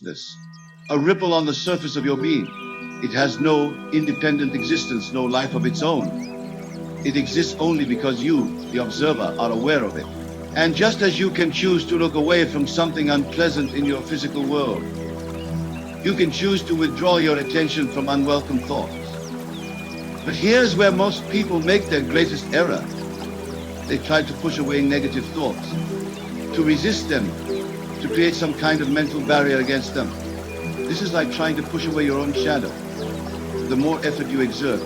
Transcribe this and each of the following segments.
effortless, a ripple on the surface of your being. It has no independent existence, no life of its own. It exists only because you, the observer, are aware of it. And just as you can choose to look away from something unpleasant in your physical world, you can choose to withdraw your attention from unwelcome thoughts. But here's where most people make their greatest error. They try to push away negative thoughts, to resist them, to create some kind of mental barrier against them. This is like trying to push away your own shadow. The more effort you exert,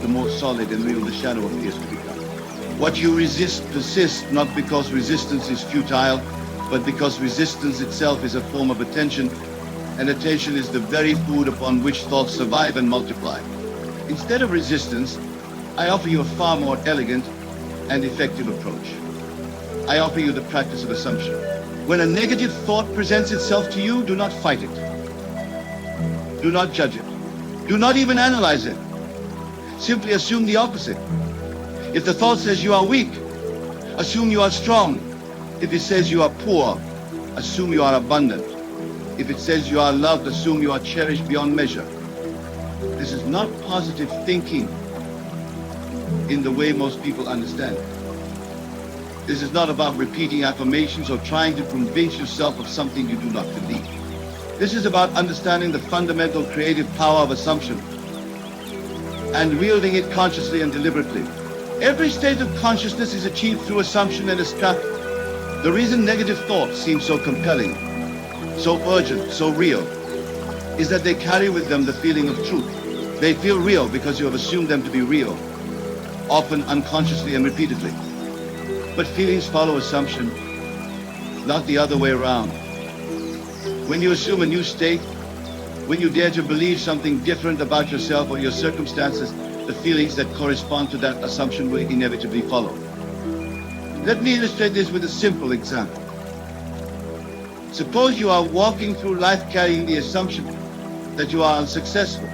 the more solid and real the shadow appears to become. What you resist persists not because resistance is futile, but because resistance itself is a form of attention, and attention is the very food upon which thoughts survive and multiply. Instead of resistance, I offer you a far more elegant and effective approach. I offer you the practice of assumption. When a negative thought presents itself to you, do not fight it. Do not judge it. Do not even analyze it. Simply assume the opposite. If the thought says you are weak, assume you are strong. If it says you are poor, assume you are abundant. If it says you are loved, assume you are cherished beyond measure. This is not positive thinking in the way most people understand it. This is not about repeating affirmations or trying to convince yourself of something you do not believe. This is about understanding the fundamental creative power of assumption and wielding it consciously and deliberately. Every state of consciousness is achieved through assumption and abstraction. The reason negative thoughts seem so compelling, so urgent, so real, is that they carry with them the feeling of truth. They feel real because you have assumed them to be real, often unconsciously and repeatedly. But feelings follow assumption, not the other way around. When you assume a new state, when you dare to believe something different about yourself or your circumstances, the feelings that correspond to that assumption will inevitably follow. Let me illustrate this with a simple example. Suppose you are walking through life carrying the assumption that you are unsuccessful,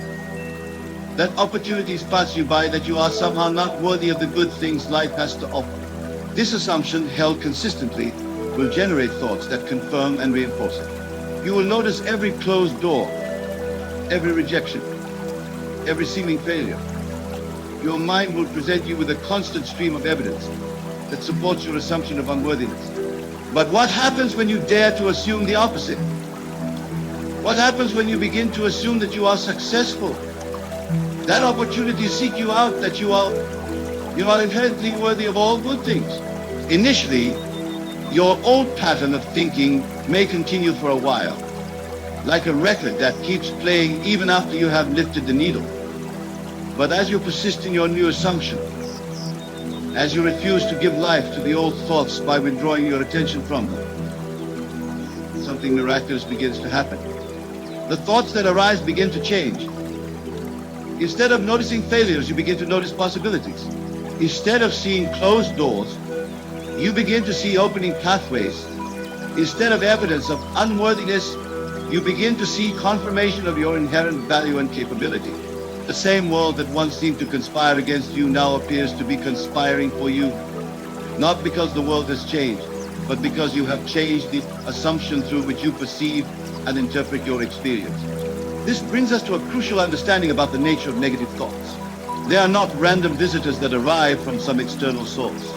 that opportunities pass you by, that you are somehow not worthy of the good things life has to offer. This assumption, held consistently, will generate thoughts that confirm and reinforce it. You will notice every closed door, every rejection, every seeming failure. Your mind will present you with a constant stream of evidence that supports your assumption of unworthiness. But what happens when you dare to assume the opposite? What happens when you begin to assume that you are successful? That opportunities seek you out, that you are inherently worthy of all good things. Initially, your old pattern of thinking may continue for a while, like a record that keeps playing even after you have lifted the needle. But as you persist in your new assumption, as you refuse to give life to the old thoughts by withdrawing your attention from them, something miraculous begins to happen. The thoughts that arise begin to change. Instead of noticing failures, you begin to notice possibilities. Instead of seeing closed doors, you begin to see opening pathways. Instead of evidence of unworthiness, you begin to see confirmation of your inherent value and capability. The same world that once seemed to conspire against you now appears to be conspiring for you. Not because the world has changed, but because you have changed the assumption through which you perceive and interpret your experience. This brings us to a crucial understanding about the nature of negative thoughts. They are not random visitors that arrive from some external source.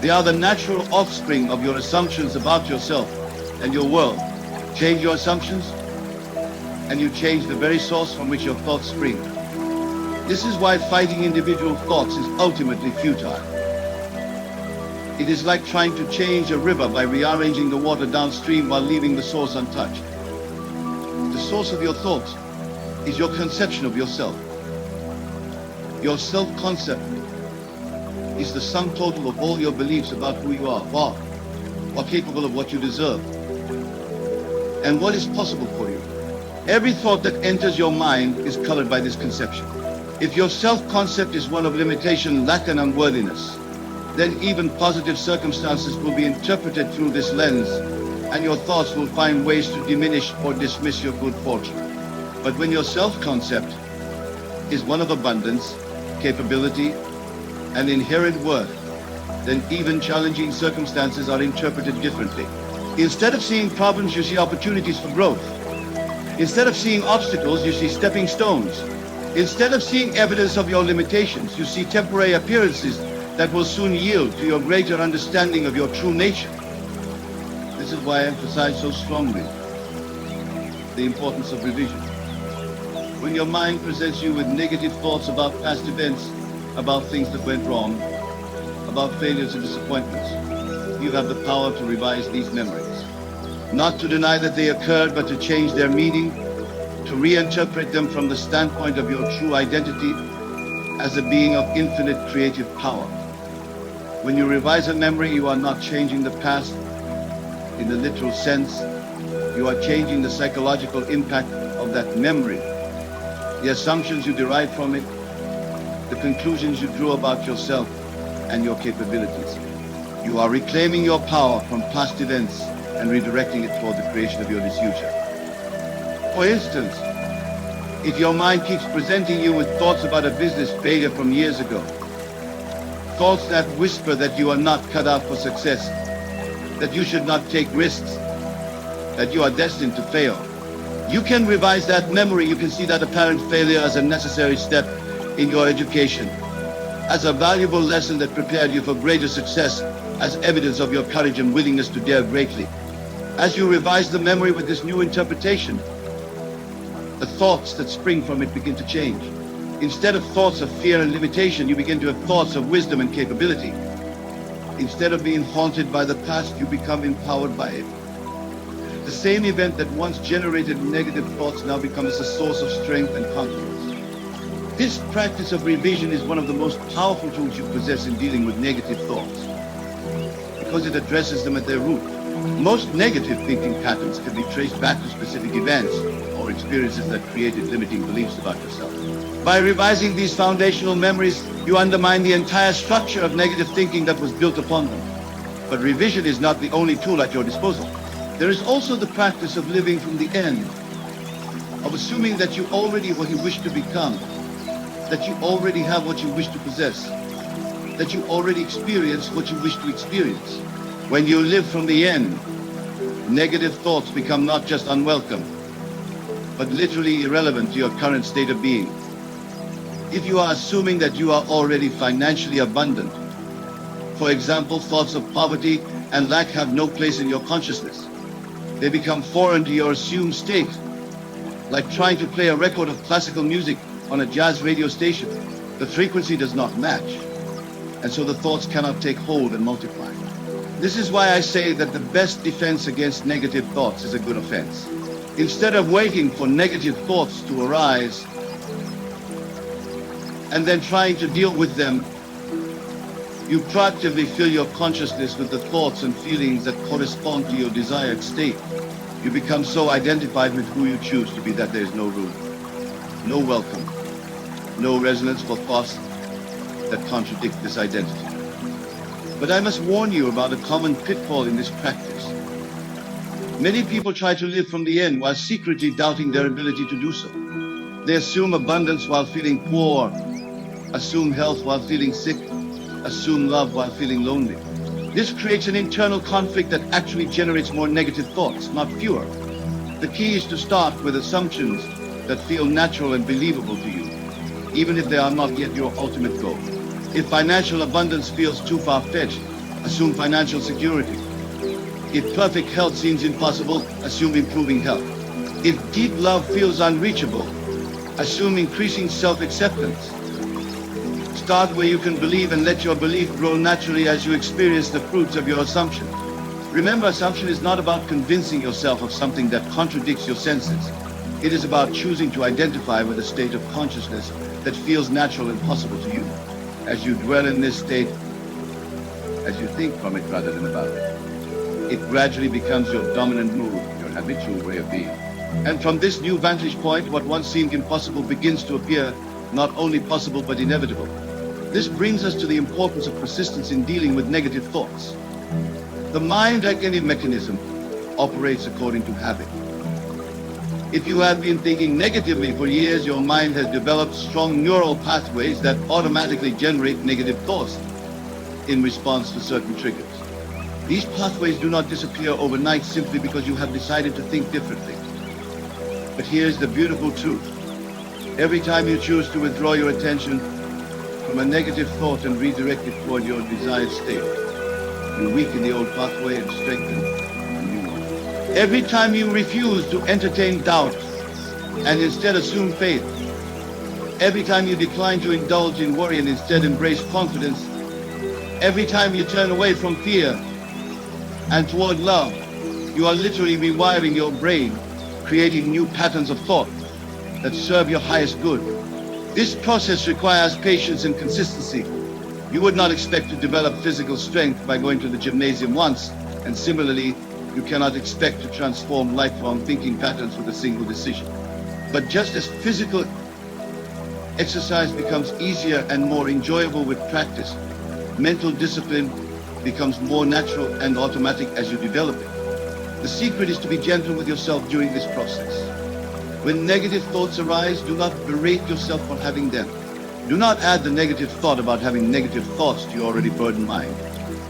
They are the natural offspring of your assumptions about yourself and your world. Change your assumptions, and you change the very source from which your thoughts spring. This is why fighting individual thoughts is ultimately futile. It is like trying to change a river by rearranging the water downstream while leaving the source untouched. The source of your thoughts is your conception of yourself. Your self-concept is the sum total of all your beliefs about who you are, or capable of what you deserve, and what is possible for you. Every thought that enters your mind is colored by this conception. If your self-concept is one of limitation, lack, and unworthiness, then even positive circumstances will be interpreted through this lens, and your thoughts will find ways to diminish or dismiss your good fortune. But when your self-concept is one of abundance, capability, and inherent worth, then even challenging circumstances are interpreted differently. Instead of seeing problems, you see opportunities for growth. Instead of seeing obstacles, you see stepping stones. Instead of seeing evidence of your limitations, you see temporary appearances that will soon yield to your greater understanding of your true nature. This is why I emphasize so strongly the importance of revision. When your mind presents you with negative thoughts about past events, about things that went wrong, about failures and disappointments, you have the power to revise these memories. Not to deny that they occurred, but to change their meaning, to reinterpret them from the standpoint of your true identity as a being of infinite creative power. When you revise a memory, you are not changing the past in the literal sense. You are changing the psychological impact of that memory, the assumptions you derive from it, the conclusions you drew about yourself and your capabilities. You are reclaiming your power from past events and redirecting it toward the creation of your future. For instance, if your mind keeps presenting you with thoughts about a business failure from years ago, thoughts that whisper that you are not cut out for success, that you should not take risks, that you are destined to fail, you can revise that memory. You can see that apparent failure as a necessary step in your education, as a valuable lesson that prepared you for greater success, as evidence of your courage and willingness to dare greatly. As you revise the memory with this new interpretation, the thoughts that spring from it begin to change. Instead of thoughts of fear and limitation, you begin to have thoughts of wisdom and capability. Instead of being haunted by the past, you become empowered by it. The same event that once generated negative thoughts now becomes a source of strength and confidence. This practice of revision is one of the most powerful tools you possess in dealing with negative thoughts, because it addresses them at their root. Most negative thinking patterns can be traced back to specific events or experiences that created limiting beliefs about yourself. By revising these foundational memories, you undermine the entire structure of negative thinking that was built upon them. But revision is not the only tool at your disposal. There is also the practice of living from the end, of assuming that you already what you wish to become, that you already have what you wish to possess, that you already experience what you wish to experience. When you live from the end, negative thoughts become not just unwelcome, but literally irrelevant to your current state of being. If you are assuming that you are already financially abundant, for example, thoughts of poverty and lack have no place in your consciousness. They become foreign to your assumed state, like trying to play a record of classical music on a jazz radio station. The frequency does not match, and so the thoughts cannot take hold and multiply. This is why I say that the best defense against negative thoughts is a good offense. Instead of waiting for negative thoughts to arise and then trying to deal with them, you proactively fill your consciousness with the thoughts and feelings that correspond to your desired state. You become so identified with who you choose to be that there is no room, no welcome, no resonance for thoughts that contradict this identity. But I must warn you about a common pitfall in this practice. Many people try to live from the end while secretly doubting their ability to do so. They assume abundance while feeling poor, assume health while feeling sick, assume love while feeling lonely. This creates an internal conflict that actually generates more negative thoughts, not fewer. The key is to start with assumptions that feel natural and believable to you, even if they are not yet your ultimate goal. If financial abundance feels too far-fetched, assume financial security. If perfect health seems impossible, assume improving health. If deep love feels unreachable, assume increasing self-acceptance. Start where you can believe and let your belief grow naturally as you experience the fruits of your assumption. Remember, assumption is not about convincing yourself of something that contradicts your senses. It is about choosing to identify with a state of consciousness that feels natural and possible to you. As you dwell in this state, as you think from it rather than about it, it gradually becomes your dominant mood, your habitual way of being. And from this new vantage point, what once seemed impossible begins to appear not only possible but inevitable. This brings us to the importance of persistence in dealing with negative thoughts. The mind, like any mechanism, operates according to habit. If you have been thinking negatively for years, your mind has developed strong neural pathways that automatically generate negative thoughts in response to certain triggers. These pathways do not disappear overnight simply because you have decided to think differently. But here's the beautiful truth. Every time you choose to withdraw your attention from a negative thought and redirect it toward your desired state, you weaken the old pathway and strengthen the new one. Every time you refuse to entertain doubt and instead assume faith, every time you decline to indulge in worry and instead embrace confidence, every time you turn away from fear and toward love, you are literally rewiring your brain, creating new patterns of thought that serve your highest good. This process requires patience and consistency. You would not expect to develop physical strength by going to the gymnasium once, and similarly, you cannot expect to transform lifelong thinking patterns with a single decision. But just as physical exercise becomes easier and more enjoyable with practice, mental discipline becomes more natural and automatic as you develop it. The secret is to be gentle with yourself during this process. When negative thoughts arise, do not berate yourself for having them. Do not add the negative thought about having negative thoughts to your already burdened mind.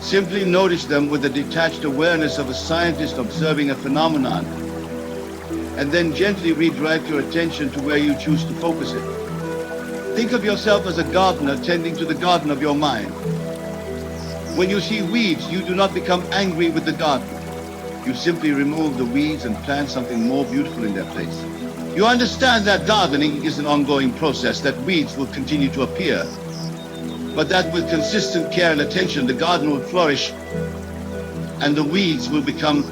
Simply notice them with the detached awareness of a scientist observing a phenomenon, and then gently redirect your attention to where you choose to focus it. Think of yourself as a gardener tending to the garden of your mind. When you see weeds, you do not become angry with the garden. You simply remove the weeds and plant something more beautiful in their place. You understand that gardening is an ongoing process, that weeds will continue to appear, but that with consistent care and attention, the garden will flourish and the weeds will become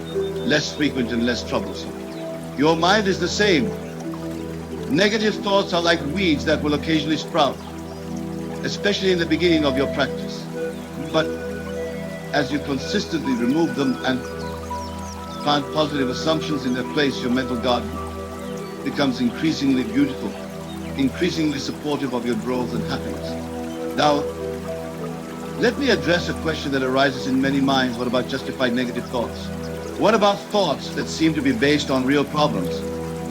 less frequent and less troublesome. Your mind is the same. Negative thoughts are like weeds that will occasionally sprout, especially in the beginning of your practice. But as you consistently remove them and plant positive assumptions in their place, your mental garden becomes increasingly beautiful, increasingly supportive of your growth and happiness. Now, let me address a question that arises in many minds. What about justified negative thoughts? What about thoughts that seem to be based on real problems,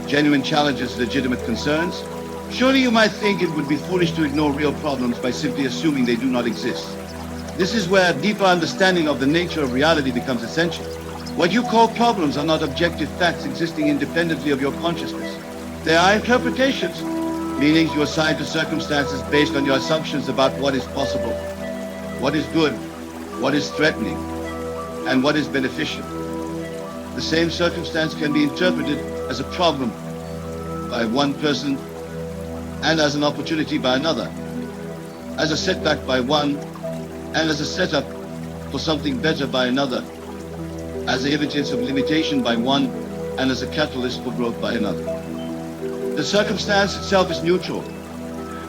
genuine challenges, legitimate concerns? Surely you might think it would be foolish to ignore real problems by simply assuming they do not exist. This is where a deeper understanding of the nature of reality becomes essential. What you call problems are not objective facts existing independently of your consciousness. They are interpretations, meanings you assign to circumstances based on your assumptions about what is possible, what is good, what is threatening, and what is beneficial. The same circumstance can be interpreted as a problem by one person and as an opportunity by another, as a setback by one and as a setup for something better by another, as evidence of limitation by one and as a catalyst for growth by another. The circumstance itself is neutral.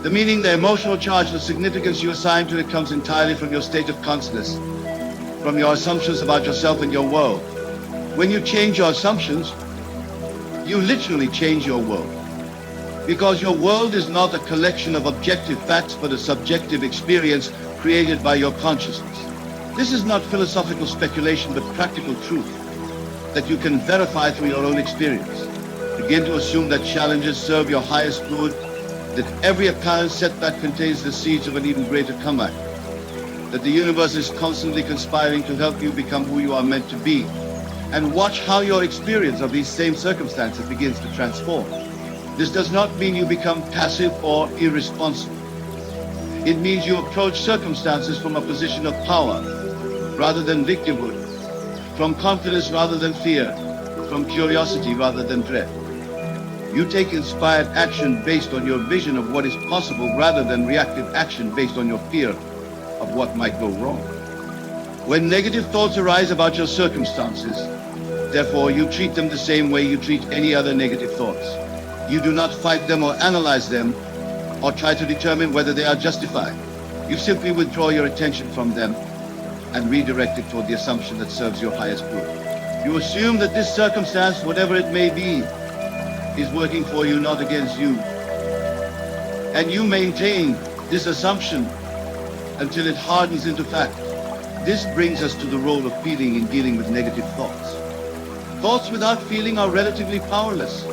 The meaning, the emotional charge, the significance you assign to it comes entirely from your state of consciousness, from your assumptions about yourself and your world. When you change your assumptions, you literally change your world. Because your world is not a collection of objective facts, but a subjective experience created by your consciousness. This is not philosophical speculation, but practical truth that you can verify through your own experience. Begin to assume that challenges serve your highest good, that every apparent setback contains the seeds of an even greater comeback, that the universe is constantly conspiring to help you become who you are meant to be, and watch how your experience of these same circumstances begins to transform. This does not mean you become passive or irresponsible. It means you approach circumstances from a position of power rather than victimhood, from confidence rather than fear, from curiosity rather than dread. You take inspired action based on your vision of what is possible rather than reactive action based on your fear of what might go wrong. When negative thoughts arise about your circumstances, therefore you treat them the same way you treat any other negative thoughts. You do not fight them or analyze them or try to determine whether they are justified. You simply withdraw your attention from them and redirect it toward the assumption that serves your highest good. You assume that this circumstance, whatever it may be, is working for you, not against you. And you maintain this assumption until it hardens into fact. This brings us to the role of feeling in dealing with negative thoughts. Thoughts without feeling are relatively powerless.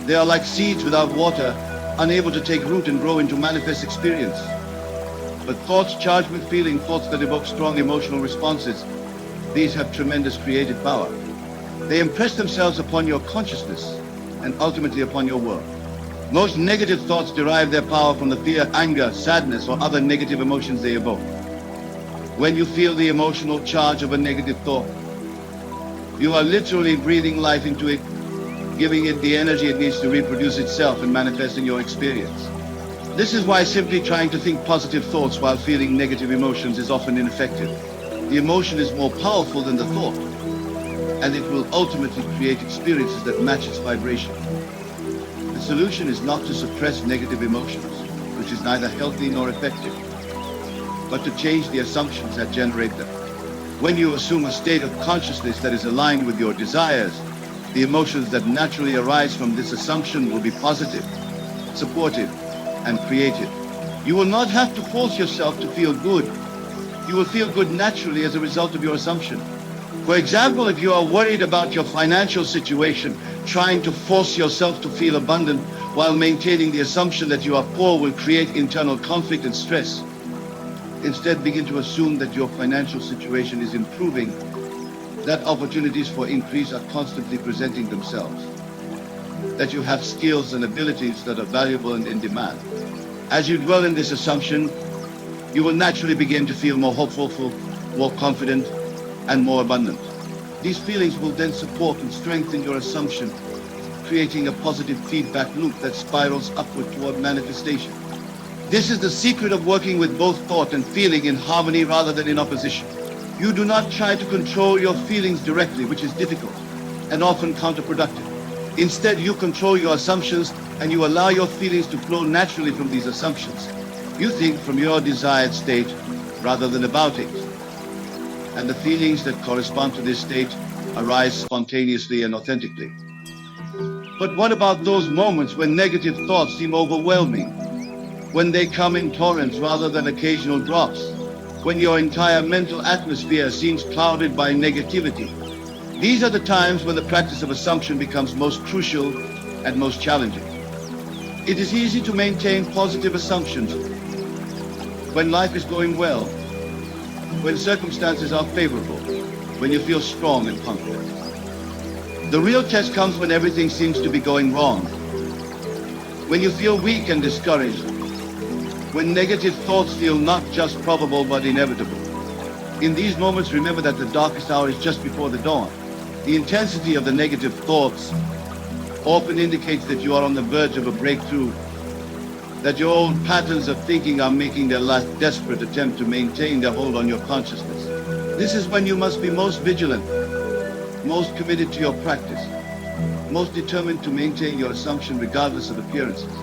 They are like seeds without water, unable to take root and grow into manifest experience. But thoughts charged with feeling, thoughts that evoke strong emotional responses, these have tremendous creative power. They impress themselves upon your consciousness and ultimately upon your world. Most negative thoughts derive their power from the fear, anger, sadness, or other negative emotions they evoke. When you feel the emotional charge of a negative thought, you are literally breathing life into it, giving it the energy it needs to reproduce itself and manifest in your experience. This is why simply trying to think positive thoughts while feeling negative emotions is often ineffective. The emotion is more powerful than the thought, and it will ultimately create experiences that match its vibration. The solution is not to suppress negative emotions, which is neither healthy nor effective, but to change the assumptions that generate them. When you assume a state of consciousness that is aligned with your desires, the emotions that naturally arise from this assumption will be positive, supportive, and creative. You will not have to force yourself to feel good. You will feel good naturally as a result of your assumption. For example, if you are worried about your financial situation, trying to force yourself to feel abundant while maintaining the assumption that you are poor will create internal conflict and stress. Instead, begin to assume that your financial situation is improving, that opportunities for increase are constantly presenting themselves, that you have skills and abilities that are valuable and in demand. As you dwell in this assumption, you will naturally begin to feel more hopeful, more confident, and more abundant. These feelings will then support and strengthen your assumption, creating a positive feedback loop that spirals upward toward manifestation. This is the secret of working with both thought and feeling in harmony rather than in opposition. You do not try to control your feelings directly, which is difficult and often counterproductive. Instead, you control your assumptions and you allow your feelings to flow naturally from these assumptions. You think from your desired state rather than about it. And the feelings that correspond to this state arise spontaneously and authentically. But what about those moments when negative thoughts seem overwhelming? When they come in torrents rather than occasional drops? When your entire mental atmosphere seems clouded by negativity? These are the times when the practice of assumption becomes most crucial and most challenging. It is easy to maintain positive assumptions when life is going well, when circumstances are favorable, when you feel strong and confident. The real test comes when everything seems to be going wrong, when you feel weak and discouraged, when negative thoughts feel not just probable but inevitable. In these moments, remember that the darkest hour is just before the dawn. The intensity of the negative thoughts often indicates that you are on the verge of a breakthrough, that your old patterns of thinking are making their last desperate attempt to maintain their hold on your consciousness. This is when you must be most vigilant, most committed to your practice, most determined to maintain your assumption regardless of appearances.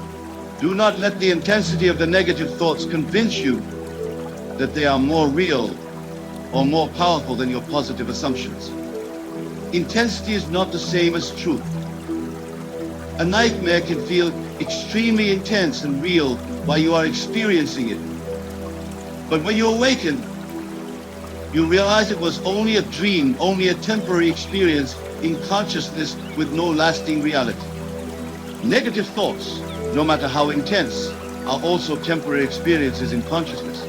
Do not let the intensity of the negative thoughts convince you that they are more real or more powerful than your positive assumptions. Intensity is not the same as truth. A nightmare can feel extremely intense and real while you are experiencing it. But when you awaken, you realize it was only a dream, only a temporary experience in consciousness with no lasting reality. Negative thoughts, no matter how intense, are also temporary experiences in consciousness.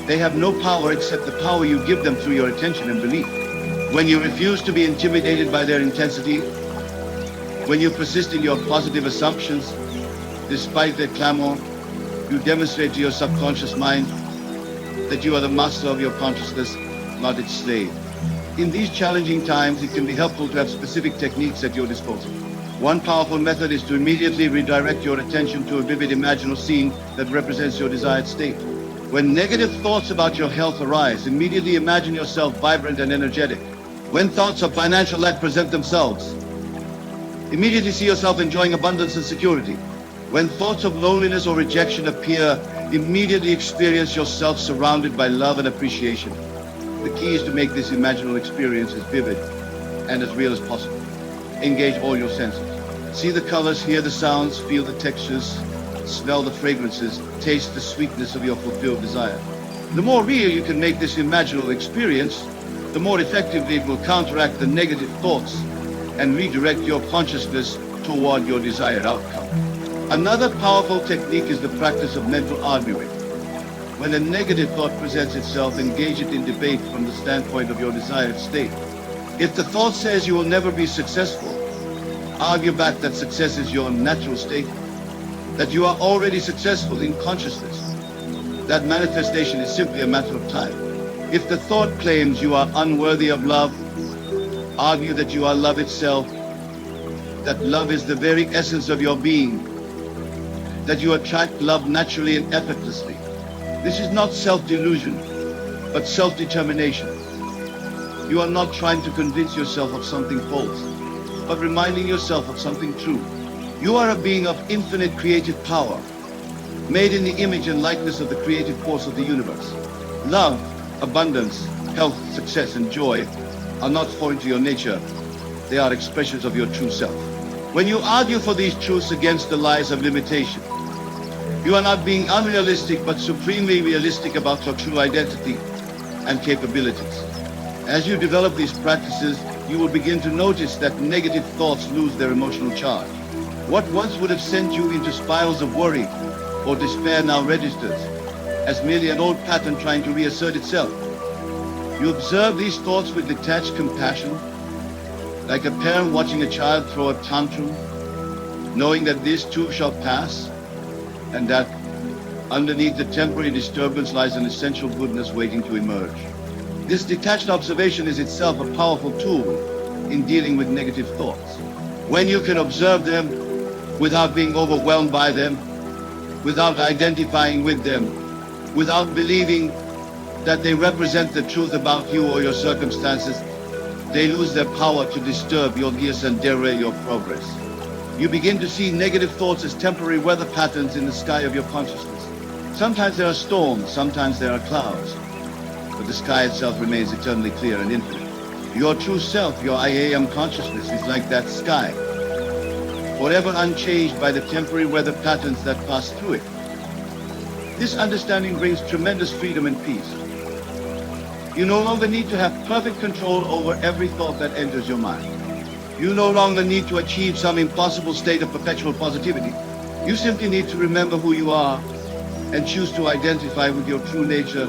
They have no power except the power you give them through your attention and belief. When you refuse to be intimidated by their intensity, when you persist in your positive assumptions, despite their clamor, you demonstrate to your subconscious mind that you are the master of your consciousness, not its slave. In these challenging times, it can be helpful to have specific techniques at your disposal. One powerful method is to immediately redirect your attention to a vivid imaginal scene that represents your desired state. When negative thoughts about your health arise, immediately imagine yourself vibrant and energetic. When thoughts of financial lack present themselves, immediately see yourself enjoying abundance and security. When thoughts of loneliness or rejection appear, immediately experience yourself surrounded by love and appreciation. The key is to make this imaginal experience as vivid and as real as possible. Engage all your senses. See the colors, hear the sounds, feel the textures, smell the fragrances, taste the sweetness of your fulfilled desire. The more real you can make this imaginal experience, the more effectively it will counteract the negative thoughts and redirect your consciousness toward your desired outcome. Another powerful technique is the practice of mental arguing. When a negative thought presents itself, engage it in debate from the standpoint of your desired state. If the thought says you will never be successful, argue back that success is your natural state, that you are already successful in consciousness, that manifestation is simply a matter of time. If the thought claims you are unworthy of love, argue that you are love itself, that love is the very essence of your being, that you attract love naturally and effortlessly. This is not self-delusion, but self-determination. You are not trying to convince yourself of something false, but reminding yourself of something true. You are a being of infinite creative power, made in the image and likeness of the creative force of the universe. Love, abundance, health, success, and joy are not foreign to your nature. They are expressions of your true self. When you argue for these truths against the lies of limitation, you are not being unrealistic but supremely realistic about your true identity and capabilities. As you develop these practices, you will begin to notice that negative thoughts lose their emotional charge. What once would have sent you into spirals of worry or despair now registers as merely an old pattern trying to reassert itself. You observe these thoughts with detached compassion, like a parent watching a child throw a tantrum, knowing that this too shall pass, and that underneath the temporary disturbance lies an essential goodness waiting to emerge. This detached observation is itself a powerful tool in dealing with negative thoughts. When you can observe them without being overwhelmed by them, without identifying with them, without believing that they represent the truth about you or your circumstances, they lose their power to disturb your gears and derail your progress. You begin to see negative thoughts as temporary weather patterns in the sky of your consciousness. Sometimes there are storms, sometimes there are clouds, but the sky itself remains eternally clear and infinite. Your true self, your I am consciousness, is like that sky, forever unchanged by the temporary weather patterns that pass through it. This understanding brings tremendous freedom and peace. You no longer need to have perfect control over every thought that enters your mind. You no longer need to achieve some impossible state of perpetual positivity. You simply need to remember who you are and choose to identify with your true nature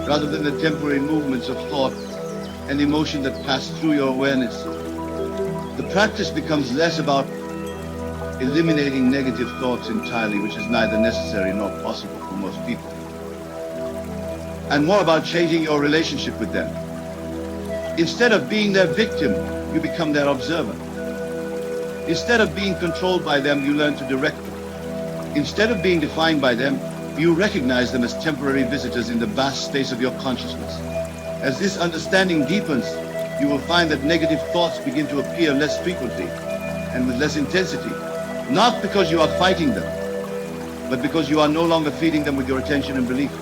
rather than the temporary movements of thought and emotion that pass through your awareness. The practice becomes less about eliminating negative thoughts entirely, which is neither necessary nor possible for most people, and more about changing your relationship with them. Instead of being their victim, you become their observer. Instead of being controlled by them, you learn to direct them. Instead of being defined by them, you recognize them as temporary visitors in the vast space of your consciousness. As this understanding deepens, you will find that negative thoughts begin to appear less frequently and with less intensity, not because you are fighting them, but because you are no longer feeding them with your attention and belief.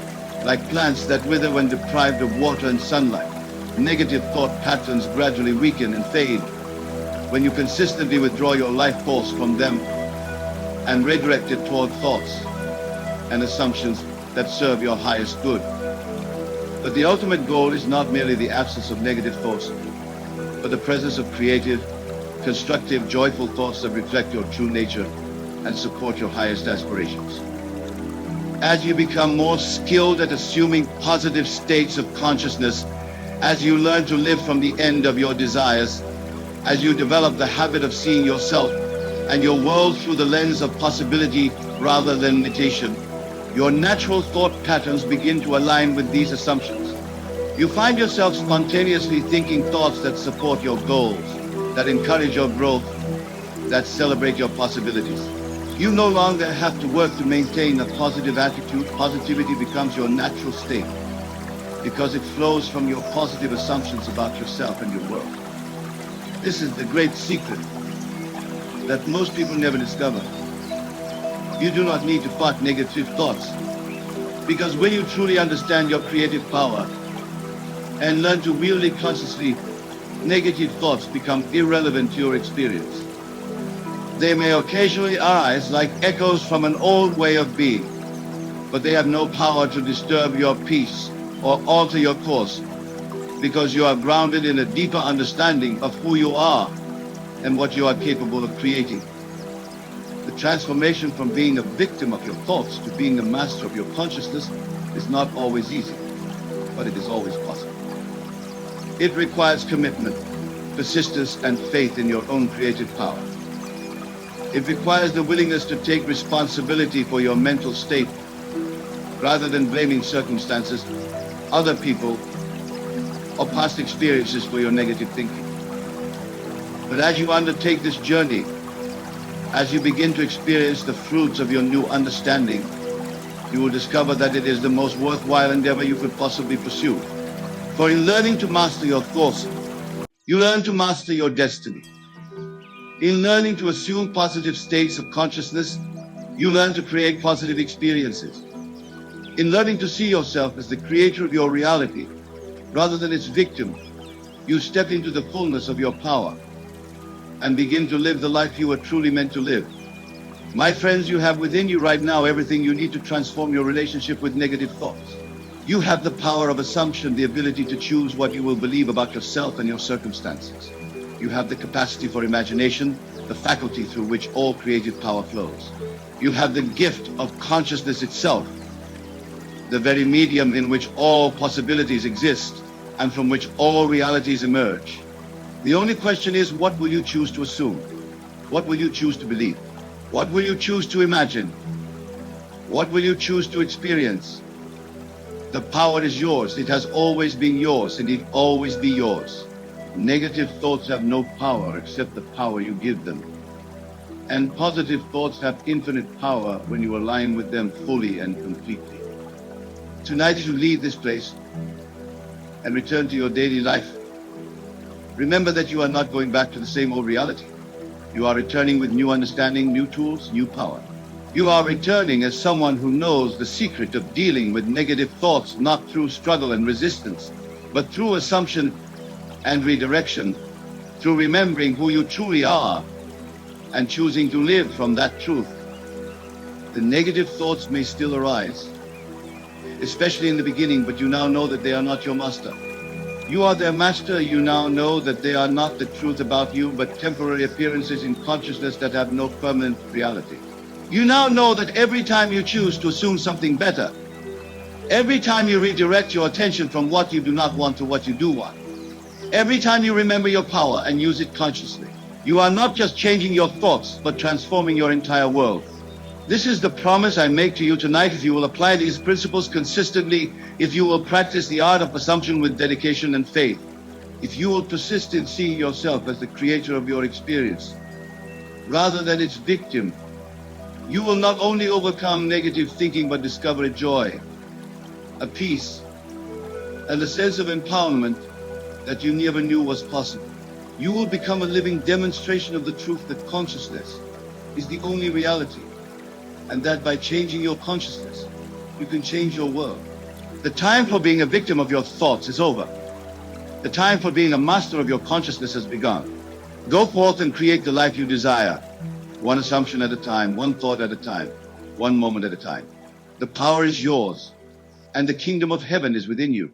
Like plants that wither when deprived of water and sunlight, negative thought patterns gradually weaken and fade when you consistently withdraw your life force from them and redirect it toward thoughts and assumptions that serve your highest good. But the ultimate goal is not merely the absence of negative thoughts, but the presence of creative, constructive, joyful thoughts that reflect your true nature and support your highest aspirations. As you become more skilled at assuming positive states of consciousness, as you learn to live from the end of your desires, as you develop the habit of seeing yourself and your world through the lens of possibility rather than limitation, your natural thought patterns begin to align with these assumptions. You find yourself spontaneously thinking thoughts that support your goals, that encourage your growth, that celebrate your possibilities. You no longer have to work to maintain a positive attitude. Positivity becomes your natural state because it flows from your positive assumptions about yourself and your world. This is the great secret that most people never discover. You do not need to fight negative thoughts, because when you truly understand your creative power and learn to wield it consciously, negative thoughts become irrelevant to your experience. They may occasionally arise like echoes from an old way of being, but they have no power to disturb your peace or alter your course, because you are grounded in a deeper understanding of who you are and what you are capable of creating. The transformation from being a victim of your thoughts to being the master of your consciousness is not always easy, but it is always possible. It requires commitment, persistence, and faith in your own creative power. It requires the willingness to take responsibility for your mental state rather than blaming circumstances, other people, or past experiences for your negative thinking. But as you undertake this journey, as you begin to experience the fruits of your new understanding, you will discover that it is the most worthwhile endeavor you could possibly pursue. For in learning to master your thoughts, you learn to master your destiny. In learning to assume positive states of consciousness, you learn to create positive experiences. In learning to see yourself as the creator of your reality, rather than its victim, you step into the fullness of your power and begin to live the life you were truly meant to live. My friends, you have within you right now everything you need to transform your relationship with negative thoughts. You have the power of assumption, the ability to choose what you will believe about yourself and your circumstances. You have the capacity for imagination, the faculty through which all creative power flows. You have the gift of consciousness itself, the very medium in which all possibilities exist and from which all realities emerge. The only question is, what will you choose to assume? What will you choose to believe? What will you choose to imagine? What will you choose to experience? The power is yours. It has always been yours, and it will always be yours. Negative thoughts have no power except the power you give them. And positive thoughts have infinite power when you align with them fully and completely. Tonight, as you leave this place and return to your daily life, remember that you are not going back to the same old reality. You are returning with new understanding, new tools, new power. You are returning as someone who knows the secret of dealing with negative thoughts, not through struggle and resistance, but through assumption and redirection, through remembering who you truly are and choosing to live from that truth. The negative thoughts may still arise, especially in the beginning, but you now know that they are not your master. You are their master. You now know that they are not the truth about you, but temporary appearances in consciousness that have no permanent reality. You now know that every time you choose to assume something better, every time you redirect your attention from what you do not want to what you do want, every time you remember your power and use it consciously, you are not just changing your thoughts, but transforming your entire world. This is the promise I make to you tonight. If you will apply these principles consistently, if you will practice the art of assumption with dedication and faith, if you will persist in seeing yourself as the creator of your experience, rather than its victim, you will not only overcome negative thinking, but discover a joy, a peace, and a sense of empowerment that you never knew was possible. You will become a living demonstration of the truth that consciousness is the only reality, and that by changing your consciousness, you can change your world. The time for being a victim of your thoughts is over. The time for being a master of your consciousness has begun. Go forth and create the life you desire, one assumption at a time, one thought at a time, one moment at a time. The power is yours, and the kingdom of heaven is within you.